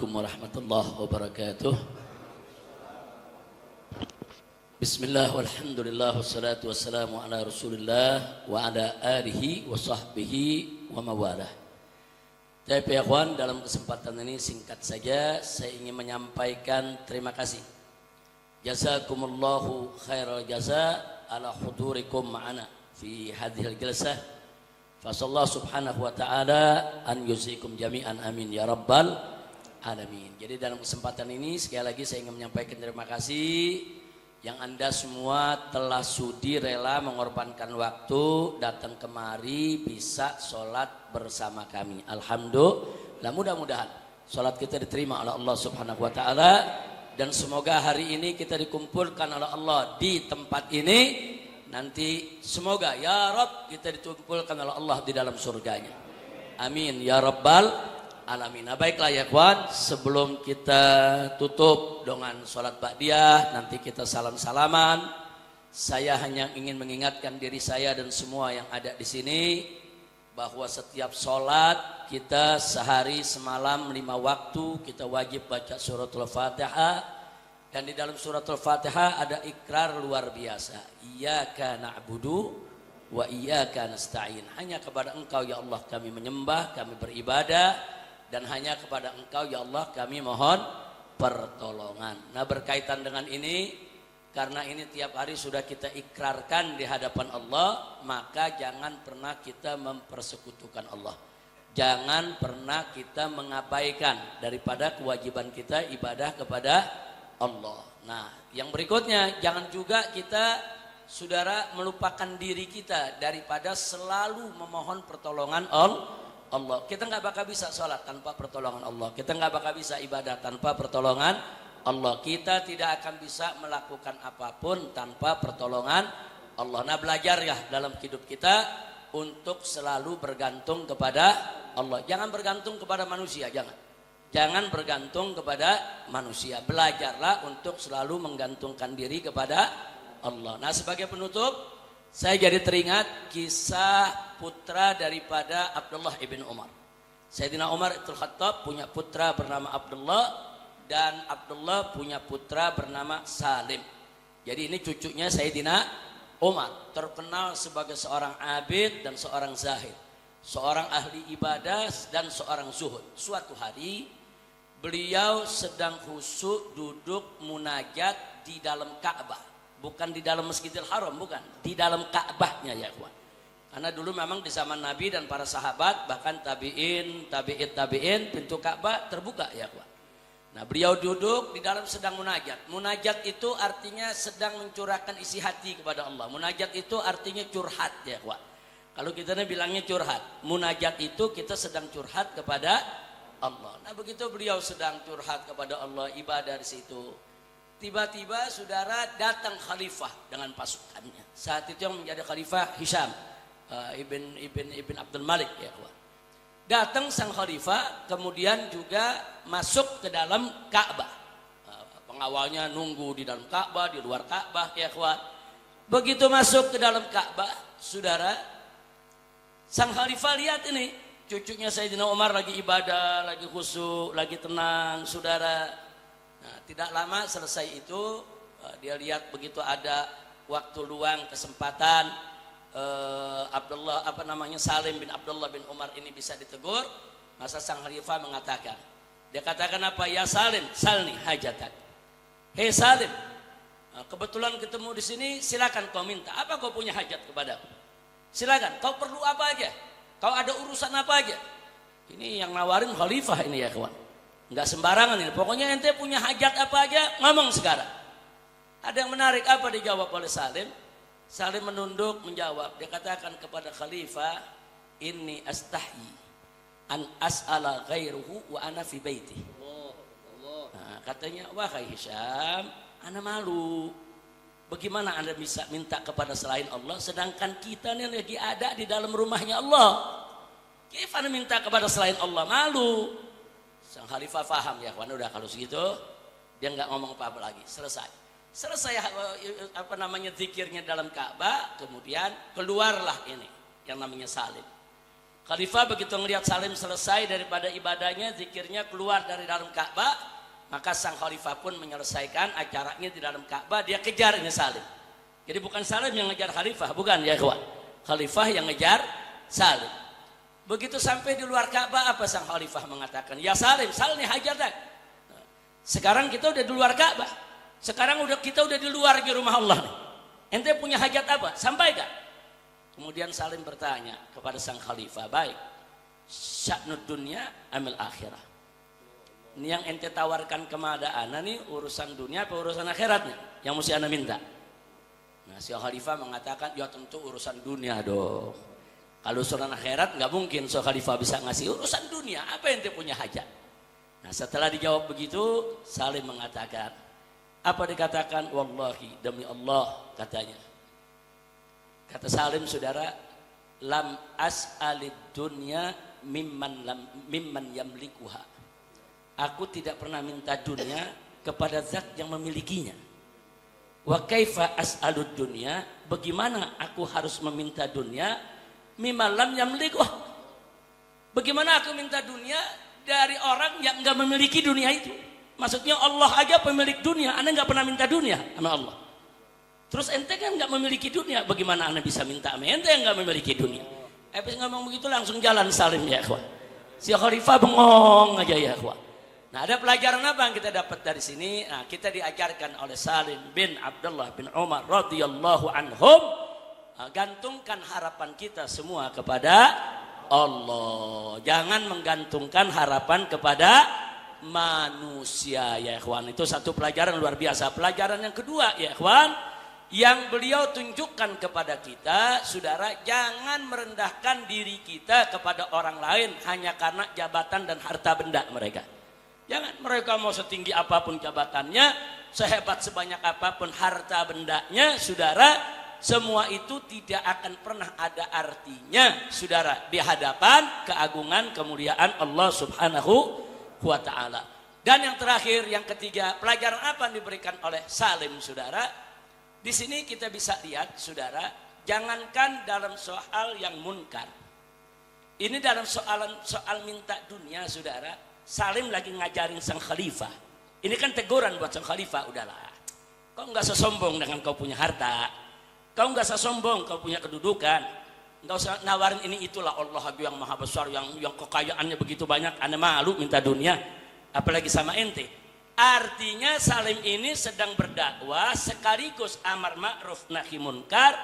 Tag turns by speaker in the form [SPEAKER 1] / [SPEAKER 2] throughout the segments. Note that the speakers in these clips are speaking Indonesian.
[SPEAKER 1] warahmatullahi wabarakatuh. Bismillah walhamdulillah wassalatu wassalamu ala rasulillah wa ala alihi wa sahbihi wa mawalah. Tapi ya kawan, dalam kesempatan ini singkat saja saya ingin menyampaikan terima kasih. Jazakumullahu khairal jaza ala hudurikum ma'ana fi hadhil jalsah. Fasallahu subhanahu wa ta'ala an yuzikum jami'an amin ya rabbal alamin. Jadi dalam kesempatan ini sekali lagi saya ingin menyampaikan terima kasih yang Anda semua telah sudi rela mengorbankan waktu datang kemari bisa sholat bersama kami. Alhamdulillah, mudah-mudahan sholat kita diterima oleh Allah subhanahu wa ta'ala. Dan semoga hari ini kita dikumpulkan oleh Allah di tempat ini. Nanti semoga ya Rabb kita dikumpulkan oleh Allah di dalam surganya. Amin ya rabbal alamin. Nah, baiklah ya kawan, sebelum kita tutup dengan sholat ba'diyah, nanti kita salam-salaman. Saya hanya ingin mengingatkan diri saya dan semua yang ada di sini bahwa setiap sholat kita sehari semalam 5 waktu kita wajib baca suratul Fatihah, dan di dalam suratul Fatihah ada ikrar luar biasa. Iyyaka na'budu wa iyyaka nasta'in. Hanya kepada Engkau ya Allah kami menyembah, kami beribadah, dan hanya kepada Engkau ya Allah kami mohon pertolongan. Nah, berkaitan dengan ini, karena ini tiap hari sudah kita ikrarkan di hadapan Allah, maka jangan pernah kita mempersekutukan Allah. Jangan pernah kita mengabaikan daripada kewajiban kita ibadah kepada Allah. Nah, yang berikutnya, jangan juga kita saudara melupakan diri kita daripada selalu memohon pertolongan Allah. Kita nggak bakal bisa sholat tanpa pertolongan Allah. Kita nggak bakal bisa ibadah tanpa pertolongan Allah. Kita tidak akan bisa melakukan apapun tanpa pertolongan Allah. Nah, belajar ya dalam hidup kita untuk selalu bergantung kepada Allah. Jangan bergantung kepada manusia, jangan. Jangan bergantung kepada manusia. Belajarlah untuk selalu menggantungkan diri kepada Allah. Nah, sebagai penutup, saya jadi teringat kisah putra daripada Abdullah ibn Umar. Sayyidina Umar ibn Khattab punya putra bernama Abdullah, dan Abdullah punya putra bernama Salim. Jadi ini cucunya Sayyidina Umar, terkenal sebagai seorang abid dan seorang zahid, seorang ahli ibadah dan seorang zuhud. Suatu hari beliau sedang khusyuk duduk munajat di dalam Ka'bah. Bukan di dalam Masjidil Haram, bukan. Di dalam Ka'bahnya ya kawan. Karena dulu memang di zaman Nabi dan para sahabat, bahkan tabi'in, pintu Ka'bah terbuka ya kawan. Nah, beliau duduk di dalam sedang munajat. Munajat itu artinya sedang mencurahkan isi hati kepada Allah. Munajat itu artinya curhat ya kawan. Kalau kita bilangnya curhat. Munajat itu kita sedang curhat kepada Allah. Nah, begitu beliau sedang curhat kepada Allah, ibadah di situ. Tiba-tiba saudara datang khalifah dengan pasukannya. Saat itu yang menjadi khalifah Hisham ibn Abdul Malik ya kawan. Datang sang khalifah, kemudian juga masuk ke dalam Ka'bah. Pengawalnya nunggu di dalam Ka'bah, di luar Ka'bah ya kawan. Begitu masuk ke dalam Ka'bah, saudara, sang khalifah lihat ini, cucunya Sayyidina Umar lagi ibadah, lagi khusyuk, lagi tenang, saudara. Nah, tidak lama selesai itu dia lihat begitu ada waktu luang, kesempatan Salim bin Abdullah bin Umar ini bisa ditegur. Masa sang khalifah mengatakan, dia katakan apa? Ya Salim, salni hajatak. Hei Salim, kebetulan ketemu di sini, silakan kau minta. Apa kau punya hajat kepadaku? Silakan, kau perlu apa aja? Kau ada urusan apa aja? Ini yang nawarin khalifah ini ya kawan. Enggak sembarangan ini. Pokoknya ente punya hajat apa aja, ngomong sekarang. Ada yang menarik, apa dijawab oleh Salim? Salim menunduk menjawab. Dia katakan kepada khalifah, inni astahyi an as'ala ghairuhu wa ana fi baiti. Nah, katanya, wahai Hisham, ana malu. Bagaimana anda bisa minta kepada selain Allah, sedangkan kita ini lagi ada di dalam rumahnya Allah. Gimana minta kepada selain Allah? Malu. Sang khalifah faham ya kawan, udah kalau segitu dia nggak ngomong apa-apa lagi, selesai zikirnya dalam Ka'bah. Kemudian keluarlah ini yang namanya Salim. Khalifah begitu melihat Salim selesai daripada ibadahnya, zikirnya, keluar dari dalam Ka'bah, maka sang khalifah pun menyelesaikan acaranya di dalam Ka'bah. Dia kejar ini Salim. Jadi bukan Salim yang ngejar khalifah, bukan ya kawan. Khalifah yang ngejar Salim. Begitu sampai di luar Ka'bah, apa sang khalifah mengatakan? Ya Salim, Salim hajar dah. Sekarang kita udah di luar Ka'bah. Sekarang kita udah di luar di rumah Allah nih. Ente punya hajat apa? Sampaikan. Kemudian Salim bertanya kepada sang khalifah, baik, sya'nud dunya amil akhirah. Ini yang ente tawarkan kepada ana nih urusan dunia apa urusan akhiratnya? Yang mesti ana minta. Nah, si khalifah mengatakan, ya tentu urusan dunia dong. Kalau urusan akhirat nggak mungkin si khalifah bisa ngasih urusan dunia. Apa ente punya hajat? Nah, setelah dijawab begitu, Salim mengatakan, apa dikatakan? Wallahi, demi Allah, katanya. Kata Salim, saudara, lam as'alid dunya mimman yamlikuha. Aku tidak pernah minta dunia kepada zat yang memilikinya. Wa kaifa as'alud dunya, bagaimana aku harus meminta dunia mimman lam yamlikuha? Bagaimana aku minta dunia dari orang yang enggak memiliki dunia itu? Maksudnya Allah aja pemilik dunia, Anda enggak pernah minta dunia sama Allah. Terus ente kan nggak memiliki dunia, bagaimana anda bisa minta sama ente yang nggak memiliki dunia? Habis ngomong begitu langsung jalan Salim ya ikhwan. Si khalifah bengong aja ya ikhwan. Nah, ada pelajaran apa yang kita dapat dari sini? Nah, kita diajarkan oleh Salim bin Abdullah bin Umar radhiyallahu anhum, gantungkan harapan kita semua kepada Allah. Jangan menggantungkan harapan kepada manusia ya ikhwan. Itu satu pelajaran luar biasa. Pelajaran yang kedua ya ikhwan, yang beliau tunjukkan kepada kita, saudara, jangan merendahkan diri kita kepada orang lain hanya karena jabatan dan harta benda mereka. Jangan, mereka mau setinggi apapun jabatannya, sehebat sebanyak apapun harta bendanya, saudara, semua itu tidak akan pernah ada artinya, saudara, di hadapan keagungan kemuliaan Allah Subhanahu wa ta'ala. Dan yang terakhir, yang ketiga, pelajaran apa yang diberikan oleh Salim, saudara? Di sini kita bisa lihat, saudara, jangankan dalam soal yang munkar. Ini dalam soal minta dunia, saudara. Salim lagi ngajarin sang khalifah. Ini kan teguran buat sang khalifah, udahlah. Kau nggak sesombong dengan kau punya harta. Kau nggak sesombong kau punya kedudukan. Nggak usah nawarin ini itulah, Allah yang maha besar, yang kekayaannya begitu banyak. Anda malu minta dunia, apalagi sama ente. Artinya Salim ini sedang berdakwah sekaligus amar ma'ruf nahi munkar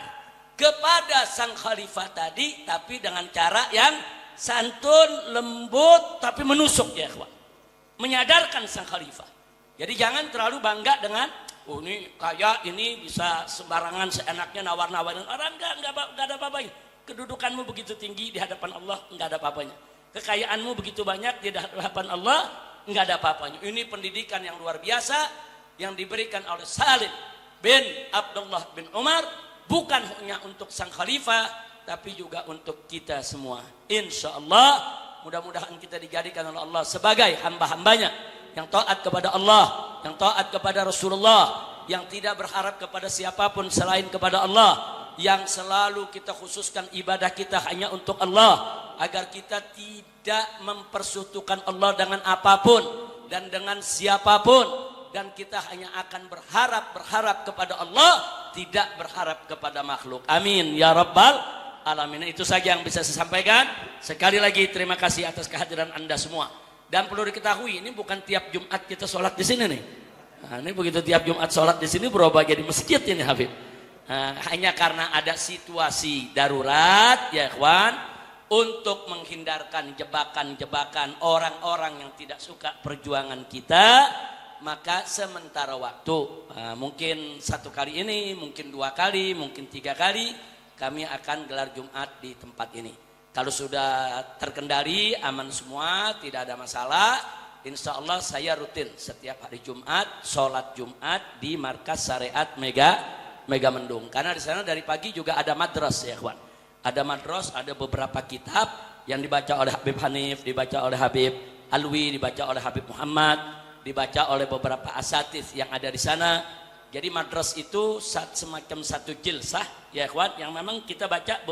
[SPEAKER 1] kepada sang khalifah tadi, tapi dengan cara yang santun, lembut, tapi menusuk ya ikhwan. Menyadarkan sang khalifah. Jadi jangan terlalu bangga dengan, oh ini kaya, ini bisa sembarangan seenaknya nawar-nawarin orang. Enggak ada apa-apanya. Kedudukanmu begitu tinggi di hadapan Allah, enggak ada apa-apanya. Kekayaanmu begitu banyak di hadapan Allah, enggak ada apa-apanya. Ini pendidikan yang luar biasa yang diberikan oleh Salim bin Abdullah bin Umar, bukan hanya untuk sang khalifah tapi juga untuk kita semua. Insya Allah mudah-mudahan kita dijadikan oleh Allah sebagai hamba-hambanya yang taat kepada Allah, yang taat kepada Rasulullah, yang tidak berharap kepada siapapun selain kepada Allah, yang selalu kita khususkan ibadah kita hanya untuk Allah, agar kita tidak mempersekutukan Allah dengan apapun dan dengan siapapun, dan kita hanya akan berharap kepada Allah, tidak berharap kepada makhluk. Amin ya rabbal alamin. Itu saja yang bisa saya sampaikan. Sekali lagi terima kasih atas kehadiran Anda semua. Dan perlu diketahui, ini bukan tiap Jumat kita sholat di sini nih. Nah, ini begitu tiap Jumat sholat di sini berubah jadi masjid ini Habib. Hanya karena ada situasi darurat ya ikhwan, untuk menghindarkan jebakan-jebakan orang-orang yang tidak suka perjuangan kita, maka sementara waktu, mungkin 1 kali ini, mungkin 2 kali, mungkin 3 kali, kami akan gelar Jumat di tempat ini. Kalau sudah terkendali, aman semua, tidak ada masalah, insya Allah saya rutin setiap hari Jumat, sholat Jumat di Markas Syariat Megamendung. Karena di sana dari pagi juga ada madras ya kawan. Ada madras, ada beberapa kitab yang dibaca oleh Habib Hanif, dibaca oleh Habib Alwi, dibaca oleh Habib Muhammad, dibaca oleh beberapa asatidz yang ada di sana. Jadi madras itu semacam satu jilsah ya ikhwan, yang memang kita baca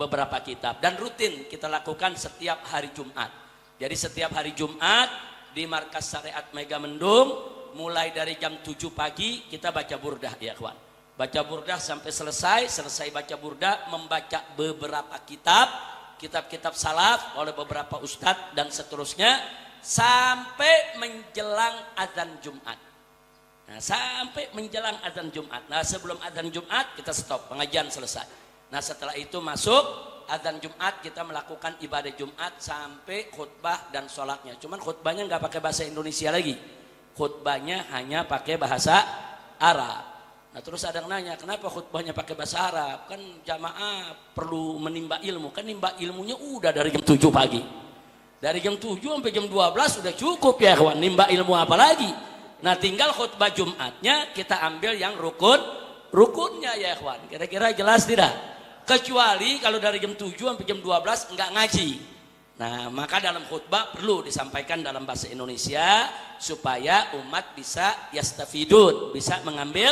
[SPEAKER 1] beberapa kitab dan rutin kita lakukan setiap hari Jumat. Jadi setiap hari Jumat di Markas Syariat Megamendung mulai dari jam 7 pagi kita baca burdah ya kawan. Baca burdah sampai selesai baca burdah membaca beberapa kitab salaf oleh beberapa ustadz dan seterusnya sampai menjelang azan Jumat. Nah, sampai menjelang azan Jumat. Nah, sebelum azan Jumat kita stop, pengajian selesai. Nah, setelah itu masuk azan Jumat, kita melakukan ibadah Jumat sampai khutbah dan sholatnya. Cuman khutbahnya nggak pakai bahasa Indonesia lagi. Khutbahnya hanya pakai bahasa Arab. Nah, terus ada yang nanya, kenapa khutbahnya pakai bahasa Arab? Kan jamaah perlu menimba ilmu. Kan nimba ilmunya udah dari jam 7 pagi. Dari jam 7 sampai jam 12 sudah cukup ya kawan. Nimba ilmu apa lagi? Nah, tinggal khutbah Jumatnya kita ambil yang rukunnya ya kawan. Kira-kira jelas tidak? Kecuali kalau dari jam 7 sampai jam 12 enggak ngaji. Nah, maka dalam khutbah perlu disampaikan dalam bahasa Indonesia supaya umat bisa yastafidun, bisa mengambil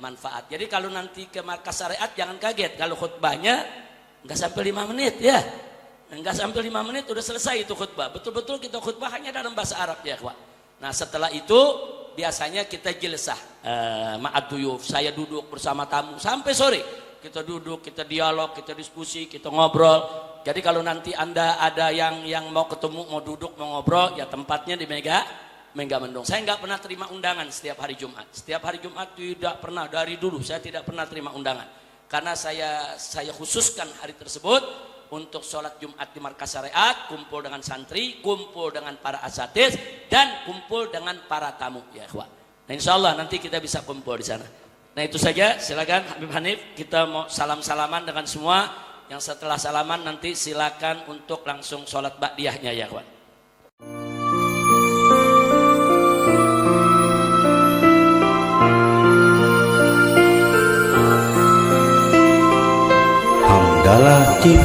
[SPEAKER 1] manfaat. Jadi kalau nanti ke Markas Syariat jangan kaget kalau khutbahnya enggak sampai 5 menit ya. Enggak sampai 5 menit udah selesai itu khutbah. Betul-betul kita khutbah hanya dalam bahasa Arab ya, kawan. Nah, setelah itu biasanya kita jilsah ma'ad duyuf. Saya duduk bersama tamu sampai sore. Kita duduk, kita dialog, kita diskusi, kita ngobrol. Jadi kalau nanti Anda ada yang mau ketemu, mau duduk, mau ngobrol, ya tempatnya di Megamendung. Saya nggak pernah terima undangan setiap hari Jumat. Setiap hari Jumat tidak pernah, dari dulu saya tidak pernah terima undangan. Karena saya khususkan hari tersebut untuk sholat Jumat di Markas Syariat, kumpul dengan santri, kumpul dengan para asatiz, dan kumpul dengan para tamu ya ikhwan. Nah, insya Allah nanti kita bisa kumpul di sana. Nah, itu saja, silakan Habib Hanif, kita mau salam-salaman dengan semua. Yang setelah salaman nanti silakan untuk langsung sholat ba'diyahnya ya kawan.
[SPEAKER 2] Hamdalah TV